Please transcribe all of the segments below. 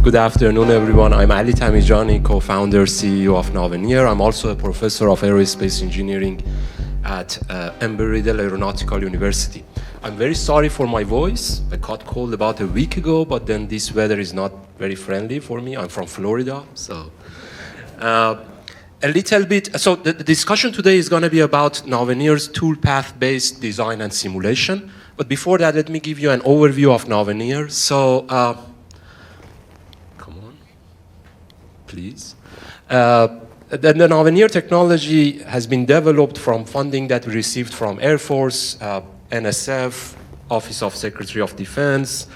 Good afternoon, everyone. I'm Ali Tamijani, co-founder, CEO of Novineer. I'm also a professor of aerospace engineering at Embry-Riddle Aeronautical University. I'm very sorry for my voice. I caught cold about a week ago, but then this weather is not very friendly for me. I'm from Florida, so a little bit. So the discussion today is going to be about Novineer's toolpath-based design and simulation. But before that, let me give you an overview of Novineer. So, come on, please. The Novineer technology has been developed from funding that we received from Air Force, NSF, Office of Secretary of Defense,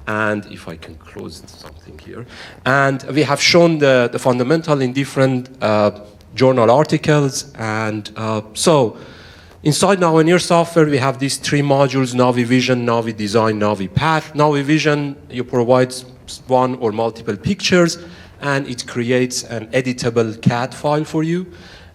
and if I can close something here. And we have shown the fundamental in different journal articles. And so inside Novineer software, we have these three modules: NaviVision, NaviDesign, NaviPath. NaviVision, you provide one or multiple pictures, and it creates an editable CAD file for you.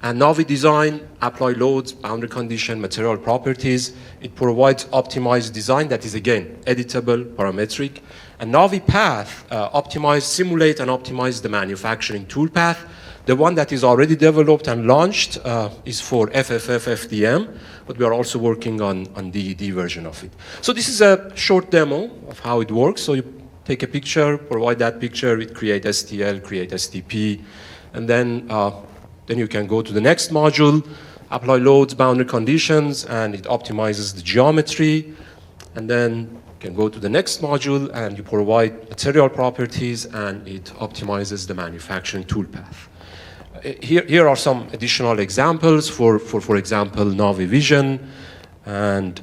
And NaviDesign apply loads, boundary condition, material properties. It provides optimized design that is, again, editable, parametric. And NaviPath simulate and optimize the manufacturing toolpath. The one that is already developed and launched is for FFF FDM, but we are also working on DED version of it. So this is a short demo of how it works. So you take a picture, provide that picture, it create STL, create STP, and then you can go to the next module, apply loads, boundary conditions, and it optimizes the geometry. And then you can go to the next module, and you provide material properties, and it optimizes the manufacturing toolpath. Here are some additional examples for example, NaviVision. And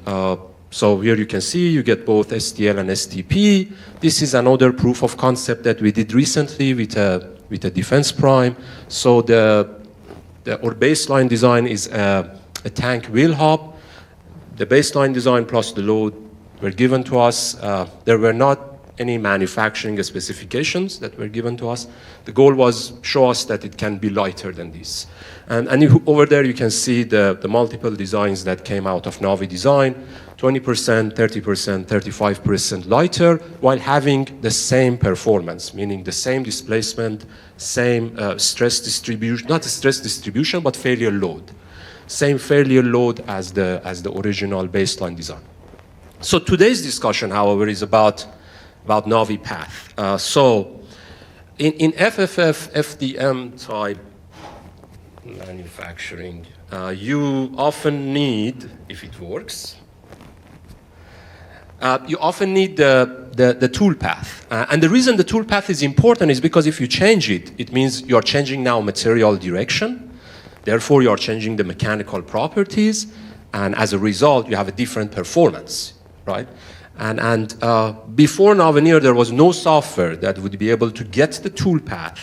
so here you can see you get both STL and STP. This is another proof of concept that we did recently with a defense prime. So our baseline design is a tank wheel hub. The baseline design plus the load were given to us. There were not any manufacturing specifications that were given to us. The goal was show us that it can be lighter than this. And over there you can see the multiple designs that came out of NaviDesign, 20%, 30%, 35% lighter, while having the same performance, meaning the same displacement, same stress distribution, not stress distribution, but failure load. Same failure load as the original baseline design. So today's discussion, however, is about NaviPath. So in FFF, FDM type manufacturing, you often need, if it works, you often need the toolpath. And the reason the toolpath is important is because if you change it, it means you're changing now material direction. Therefore, you're changing the mechanical properties. And as a result, you have a different performance, right? And before Novineer, there was no software that would be able to get the toolpath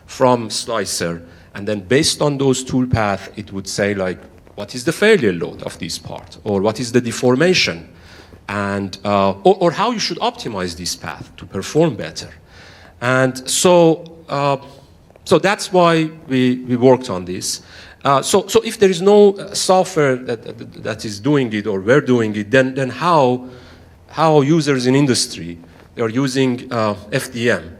from Slicer, and then based on those toolpath, it would say like, what is the failure load of this part, or what is the deformation, and or how you should optimize this path to perform better. And so that's why we worked on this. So if there is no software that is doing it, or we're doing it, then how users in industry, they are using FDM.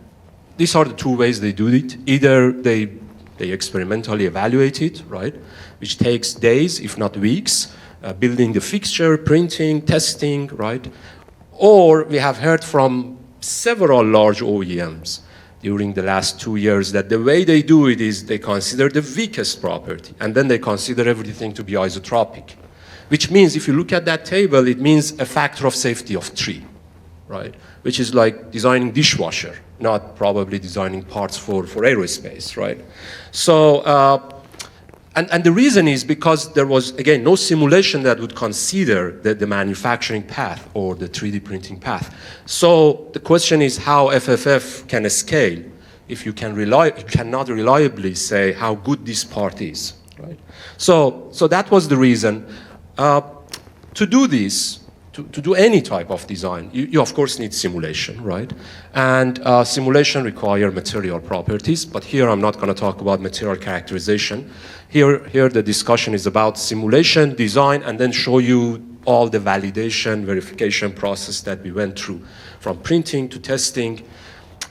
These are the two ways they do it. Either they experimentally evaluate it, right, which takes days, if not weeks, building the fixture, printing, testing, right? Or we have heard from several large OEMs during the last 2 years that the way they do it is they consider the weakest property, and then they consider everything to be isotropic. Which means if you look at that table, it means a factor of safety of 3, right? Which is like designing dishwasher, not probably designing parts for aerospace, right? So, and the reason is because there was, again, no simulation that would consider the manufacturing path or the 3D printing path. So the question is how FFF can scale if you cannot reliably say how good this part is, right? So that was the reason. To do this, to do any type of design, you of course need simulation, right? And simulation require material properties, but here I'm not going to talk about material characterization. Here the discussion is about simulation, design, and then show you all the validation, verification process that we went through, from printing to testing.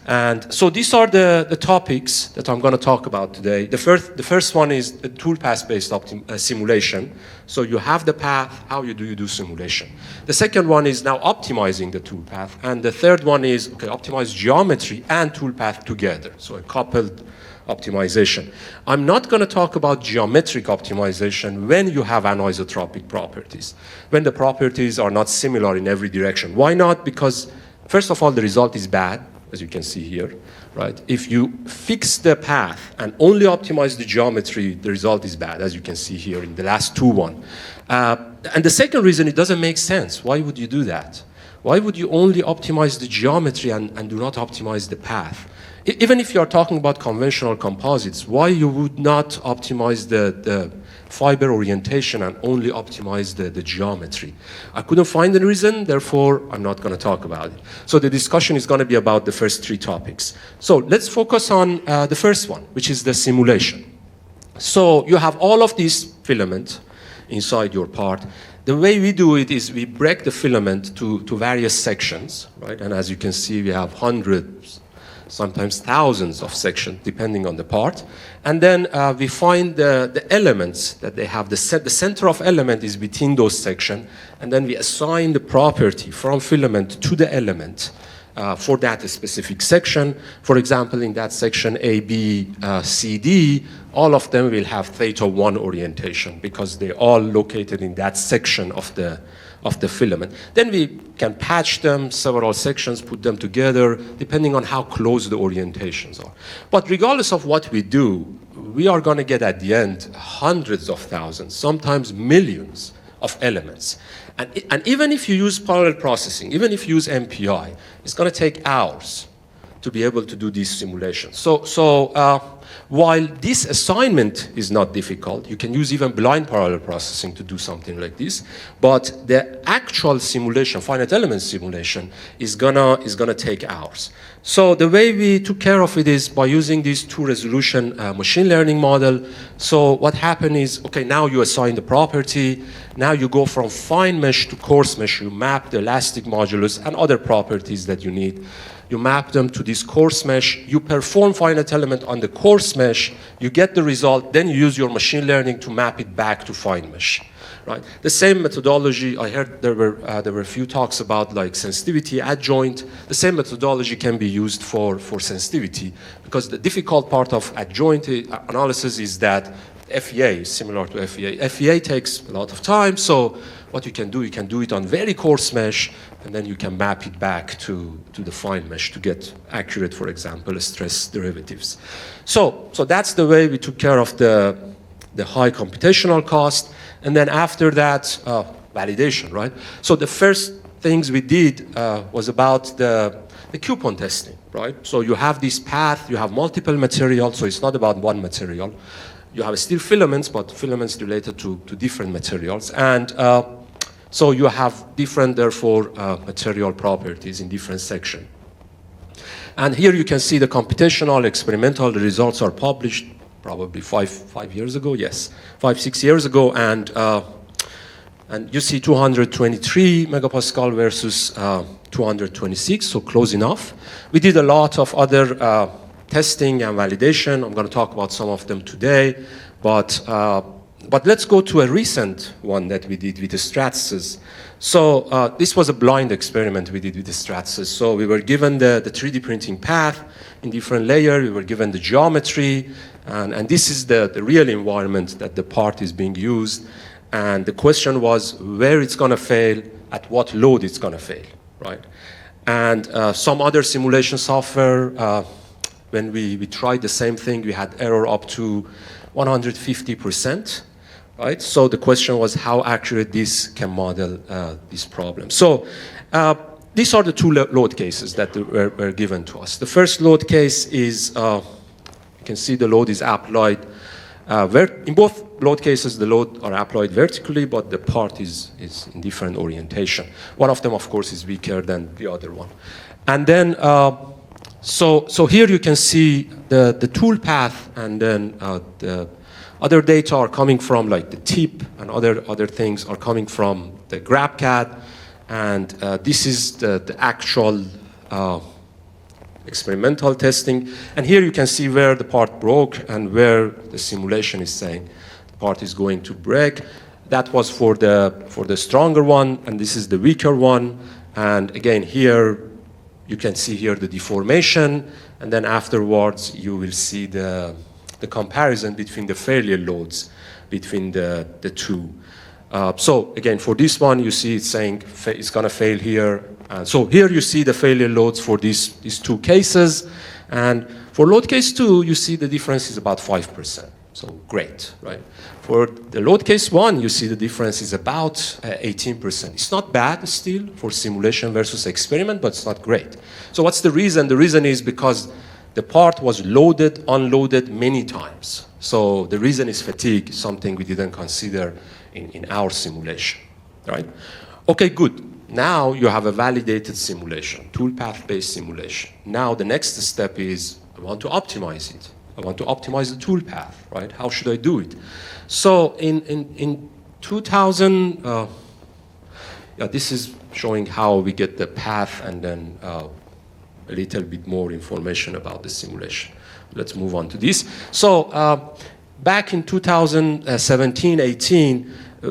And so these are the topics that I'm going to talk about today. The first one is the toolpath-based simulation. So you have the path, how do you do simulation? The second one is now optimizing the toolpath. And the third one is, okay, optimize geometry and toolpath together. So a coupled optimization. I'm not going to talk about geometric optimization when you have anisotropic properties, when the properties are not similar in every direction. Why not? Because first of all, the result is bad, as you can see here, right? If you fix the path and only optimize the geometry, the result is bad, as you can see here in the last one. And the second reason, it doesn't make sense. Why would you do that? Why would you only optimize the geometry and do not optimize the path? Even if you're talking about conventional composites, why you would not optimize the fiber orientation and only optimize the geometry? I couldn't find a reason, therefore I'm not going to talk about it. So the discussion is going to be about the first three topics. So let's focus on the first one, which is the simulation. So you have all of these filaments inside your part. The way we do it is we break the filament to various sections, right? And as you can see, we have hundreds, sometimes thousands of sections, depending on the part. And then we find the elements that they have. The center of element is between those sections. And then we assign the property from filament to the element for that specific section. For example, in that section A, B, C, D, all of them will have theta 1 orientation because they're all located in that section of the filament. Then we can patch them, several sections, put them together, depending on how close the orientations are. But regardless of what we do, we are going to get at the end hundreds of thousands, sometimes millions of elements. And even if you use parallel processing, even if you use MPI, it's going to take hours to be able to do these simulations. So while this assignment is not difficult, you can use even blind parallel processing to do something like this, but the actual simulation, finite element simulation, is gonna take hours. So the way we took care of it is by using this 2-resolution machine learning model. So what happened is, okay, now you assign the property, now you go from fine mesh to coarse mesh, you map the elastic modulus and other properties that you need. You map them to this coarse mesh, you perform finite element on the coarse mesh, you get the result, then you use your machine learning to map it back to fine mesh, right? The same methodology, I heard there were a few talks about like sensitivity, adjoint. The same methodology can be used for sensitivity, because the difficult part of adjoint analysis is that FEA is similar to FEA. FEA takes a lot of time, so what you can do it on very coarse mesh, and then you can map it back to the fine mesh to get accurate, for example, stress derivatives. So that's the way we took care of the high computational cost, and then after that, validation, right? So the first things we did was about the coupon testing, right? So you have this path, you have multiple materials, so it's not about one material. You have still filaments, but filaments related to different materials. And so you have different, therefore, material properties in different sections. And here you can see the computational, experimental, the results are published probably five years ago, yes, 5-6 years ago. And you see 223 megapascal versus 226, so close enough. We did a lot of other testing and validation. I'm going to talk about some of them today, but let's go to a recent one that we did with the Stratasys. So this was a blind experiment we did with the Stratasys. So we were given the 3D printing path in different layers. We were given the geometry, and this is the real environment that the part is being used. And the question was where it's going to fail, at what load it's going to fail, right? And some other simulation software, when we tried the same thing, we had error up to 150%, right? So the question was how accurate this can model this problem. So these are the two load cases that were given to us. The first load case is, you can see the load is applied, in both load cases the load are applied vertically, but the part is in different orientation. One of them, of course, is weaker than the other one. And then, so here you can see the tool path, and then the other data are coming from like the tip, and other things are coming from the GrabCAD, and this is the actual experimental testing. And here you can see where the part broke and where the simulation is saying the part is going to break. That was for the stronger one, and this is the weaker one. And again, here you can see here the deformation, and then afterwards you will see the comparison between the failure loads between the two. So again, for this one, you see it's saying it's going to fail here. So here you see the failure loads for these two cases. And for load case 2, you see the difference is about 5%. So great, right? For the load case 1, you see the difference is about 18%. It's not bad still for simulation versus experiment, but it's not great. So what's the reason? The reason is because the part was loaded, unloaded many times. So the reason is fatigue, something we didn't consider in our simulation, right? Okay, good. Now you have a validated simulation, toolpath-based simulation. Now the next step is I want to optimize it. I want to optimize the toolpath, right? How should I do it? So in 2000, this is showing how we get the path and then a little bit more information about the simulation. Let's move on to this. So back in 2017-18,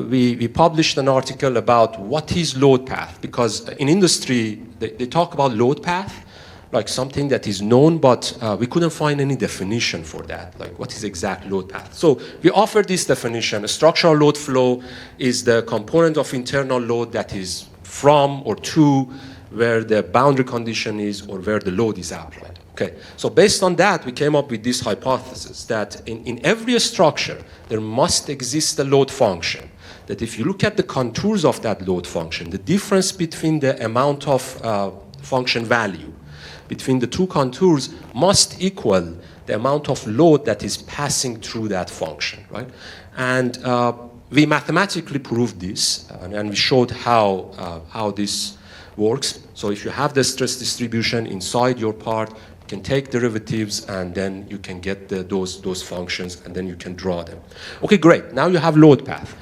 we published an article about what is load path, because in industry, they talk about load path, like something that is known, but we couldn't find any definition for that, like what is exact load path. So we offered this definition. A structural load flow is the component of internal load that is from or to where the boundary condition is or where the load is applied. Okay, so based on that, we came up with this hypothesis that in every structure, there must exist a load function. That if you look at the contours of that load function, the difference between the amount of function value between the two contours must equal the amount of load that is passing through that function, right? And we mathematically proved this, and we showed how this works. So if you have the stress distribution inside your part, you can take derivatives, and then you can get those functions, and then you can draw them. Okay, great. Now you have load path.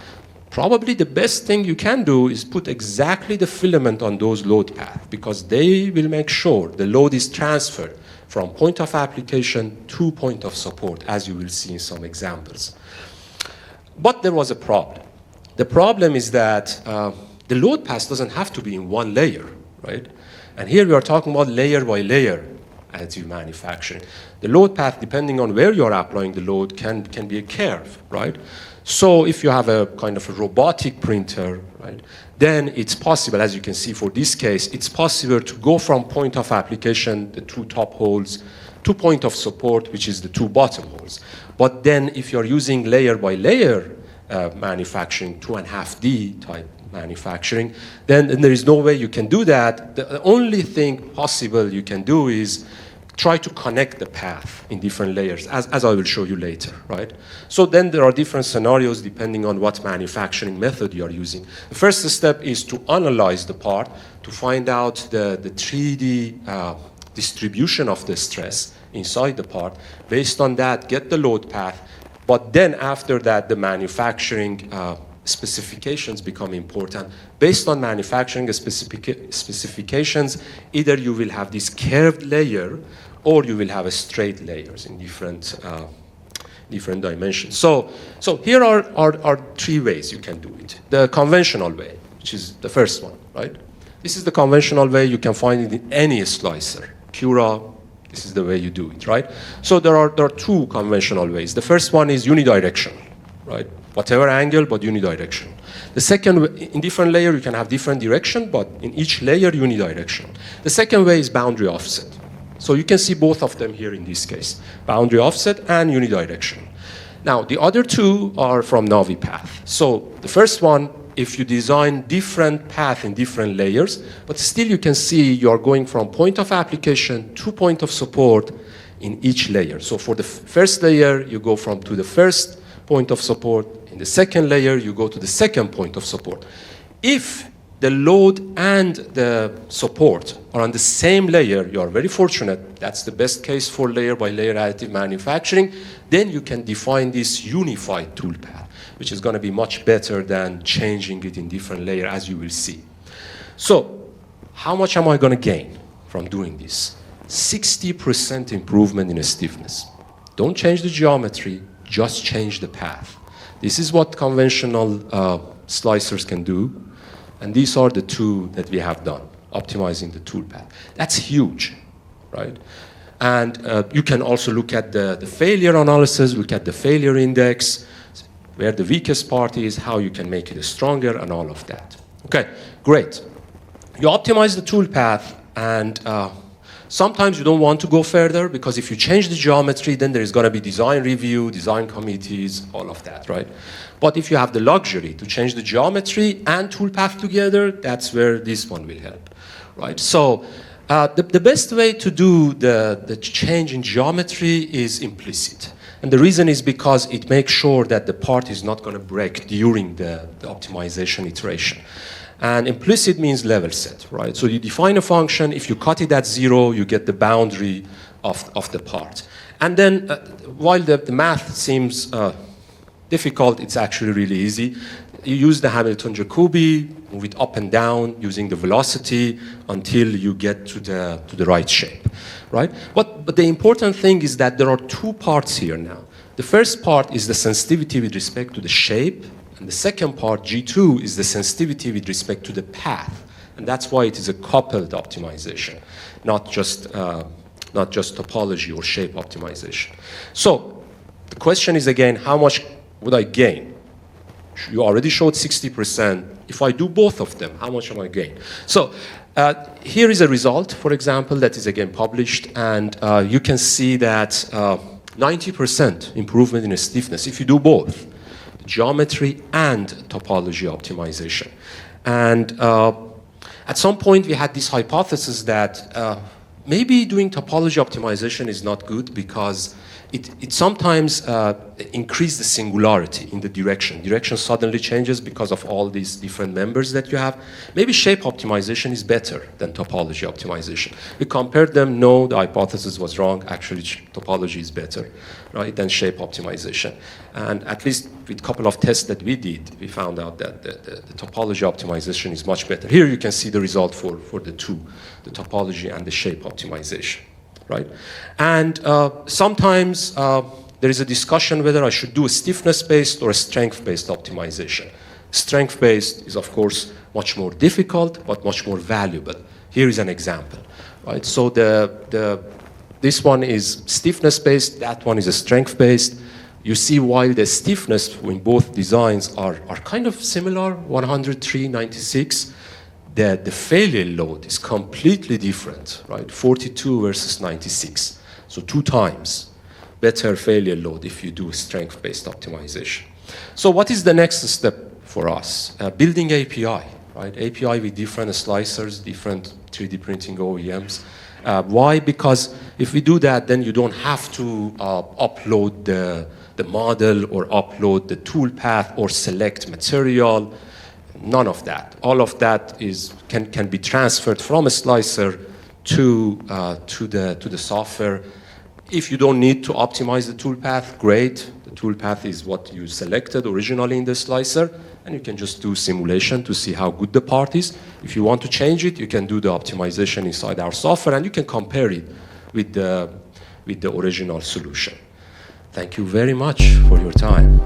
Probably the best thing you can do is put exactly the filament on those load paths, because they will make sure the load is transferred from point of application to point of support, as you will see in some examples. But there was a problem. The problem is that the load path doesn't have to be in one layer, right? And here we are talking about layer by layer additive manufacturing. The load path, depending on where you're applying the load, can be a curve, right? So if you have a kind of a robotic printer, right, then it's possible, as you can see for this case, it's possible to go from point of application, the two top holes, to point of support, which is the two bottom holes. But then if you're using layer by layer manufacturing, 2.5D type manufacturing, then there is no way you can do that. The only thing possible you can do is try to connect the path in different layers, as I will show you later, right? So then there are different scenarios depending on what manufacturing method you are using. The first step is to analyze the part to find out the 3D distribution of the stress inside the part. Based on that, get the load path. But then after that, the manufacturing specifications become important. Based on manufacturing specifications, either you will have this curved layer or you will have a straight layers in different dimensions. So here are three ways you can do it. The conventional way, which is the first one, right? This is the conventional way. You can find it in any slicer. Cura, this is the way you do it, right? So there are two conventional ways. The first one is unidirectional, right? Whatever angle, but unidirectional. The second, in different layer, you can have different direction, but in each layer, unidirectional. The second way is boundary offset. So you can see both of them here in this case, boundary offset and unidirectional. Now, the other two are from NaviPath. So the first one, if you design different path in different layers, but still you can see you are going from point of application to point of support in each layer. So for the first layer, you go to the first point of support. In the second layer, you go to the second point of support. If the load and the support are on the same layer, you are very fortunate. That's the best case for layer by layer additive manufacturing. Then you can define this unified toolpath, which is going to be much better than changing it in different layers, as you will see. So how much am I going to gain from doing this? 60% improvement in stiffness. Don't change the geometry, just change the path. This is what conventional slicers can do, and these are the two that we have done, optimizing the toolpath. That's huge, right? And you can also look at the failure analysis, look at the failure index, where the weakest part is, how you can make it stronger, and all of that. Okay, great. You optimize the toolpath, and sometimes you don't want to go further, because if you change the geometry, then there is going to be design review, design committees, all of that, right? But if you have the luxury to change the geometry and toolpath together, that's where this one will help, right? So the best way to do the change in geometry is implicit. And the reason is because it makes sure that the part is not going to break during the optimization iteration. And implicit means level set, right? So you define a function. If you cut it at 0, you get the boundary of the part. And then while the math seems difficult, it's actually really easy. You use the Hamilton-Jacobi, move it up and down using the velocity until you get to the right shape, right? But the important thing is that there are two parts here now. The first part is the sensitivity with respect to the shape, and the second part, G2, is the sensitivity with respect to the path. And that's why it is a coupled optimization, not just topology or shape optimization. So the question is again, how much would I gain? You already showed 60%. If I do both of them, how much am I gain? So here is a result, for example, that is again published, and you can see that 90% improvement in stiffness if you do both geometry and topology optimization. And at some point we had this hypothesis that maybe doing topology optimization is not good because it sometimes increases the singularity in the direction. Direction suddenly changes because of all these different members that you have. Maybe shape optimization is better than topology optimization. We compared them, no, the hypothesis was wrong. Actually, topology is better, right, than shape optimization. And at least with a couple of tests that we did, we found out that the topology optimization is much better. Here you can see the result for the two, the topology and the shape optimization. Right? And sometimes there is a discussion whether I should do a stiffness-based or a strength-based optimization. Strength-based is, of course, much more difficult, but much more valuable. Here is an example. Right? So this one is stiffness-based, that one is a strength-based. You see while the stiffness in both designs are kind of similar, 103, 96, the failure load is completely different, right? 42 versus 96. So 2 times better failure load if you do strength-based optimization. So what is the next step for us? Building API, right? API with different slicers, different 3D printing OEMs. Why? Because if we do that, then you don't have to upload the model or upload the toolpath or select material. None of that. All of that can be transferred from a slicer to the software. If you don't need to optimize the toolpath, great. The toolpath is what you selected originally in the slicer, and you can just do simulation to see how good the part is. If you want to change it, you can do the optimization inside our software, and you can compare it with the original solution. Thank you very much for your time.